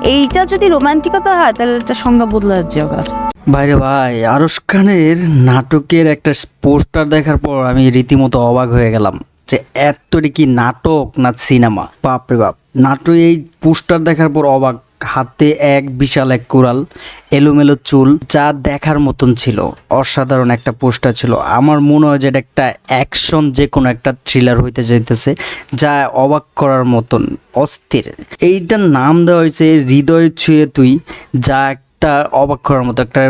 এইটা যদি রোমান্টিকতা হয় তাহলে এটা সংজ্ঞা বদলার যাওয়া আছে। ভাইরে ভাই, আরশ খানের নাটকের একটা পোস্টার দেখার পর আমি রীতিমতো অবাক হয়ে গেলাম যে এতটা কি নাটক না সিনেমা। বাপরে বাপ, নাটক এই পোস্টার দেখার পর অবাক। হাতে এক বিশাল এক কুড়াল, এলোমেলো চুল, যা দেখার মতন ছিল। অসাধারণ একটা পোস্টার ছিল। আমার মনে হয় যে এটা একটা অ্যাকশন, যে কোনো একটা থ্রিলার হইতে যাইতেছে, যা অবাক করার মতন অস্থির। এইটার নাম দেওয়া হয়েছে হৃদয় ছুঁয়ে তুই, যা একটা অবাক করার মতো একটা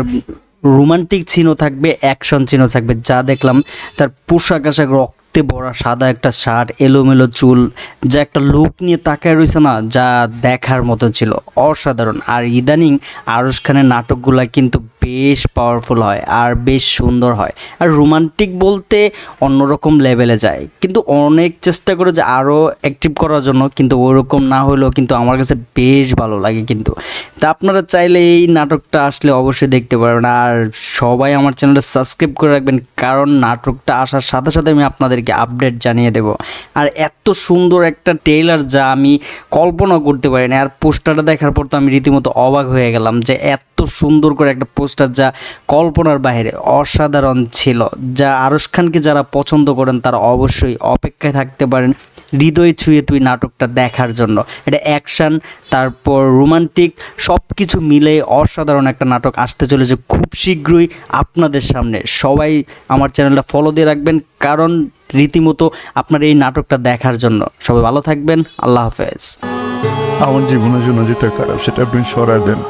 রোমান্টিক চিহ্ন থাকবে, অ্যাকশন চিহ্ন থাকবে। যা দেখলাম তার পোশাক আশাক রক্তে ভরা, সাদা একটা শার্ট, এলোমেলো চুল, যা একটা লুক নিয়ে তাকায় রয়েছে না, যা দেখার মতো ছিল। অসাধারণ। আর ইদানিং আরশ খানের নাটকগুলা কিন্তু বেশ পাওয়ারফুল হয় আর বেশ সুন্দর হয়। আর রোমান্টিক বলতে অন্যরকম লেভেলে যায়, কিন্তু অনেক চেষ্টা করে যে আরও অ্যাক্টিভ করার জন্য, কিন্তু ওরকম না হলেও কিন্তু আমার কাছে বেশ ভালো লাগে। কিন্তু তা আপনারা চাইলে এই নাটকটা আসলে অবশ্যই দেখতে পারবেন। আর সবাই আমার চ্যানেলটা সাবস্ক্রাইব করে রাখবেন, কারণ নাটকটা আসার সাথে সাথে আমি আপনাদেরকে আপডেট জানিয়ে দেব। আর এত সুন্দর একটা ট্রেলার যা আমি কল্পনা করতে পারি না। আর পোস্টারটা দেখার পর তো আমি রীতিমতো অবাক হয়ে গেলাম যে এত সুন্দর করে একটা পোস্টার, যা কল্পনার বাইরে। অসাধারণ ছিল। যা আরশ খানকে যারা পছন্দ করেন তারা অবশ্যই অপেক্ষায় থাকতে পারেন হৃদয় ছুঁয়ে তুই নাটকটা দেখার জন্য। এটা অ্যাকশান, তারপর রোমান্টিক, সব কিছু মিলে অসাধারণ একটা নাটক আসতে চলেছে খুব শীঘ্রই আপনাদের সামনে। সবাই আমার চ্যানেলটা ফলো দিয়ে রাখবেন, কারণ রীতিমতো আপনার এই নাটকটা দেখার জন্য। সবাই ভালো থাকবেন। আল্লাহ হাফেজ। আমার জীবনের জন্য যেটা খারাপ সেটা আপনি সরায় দেন।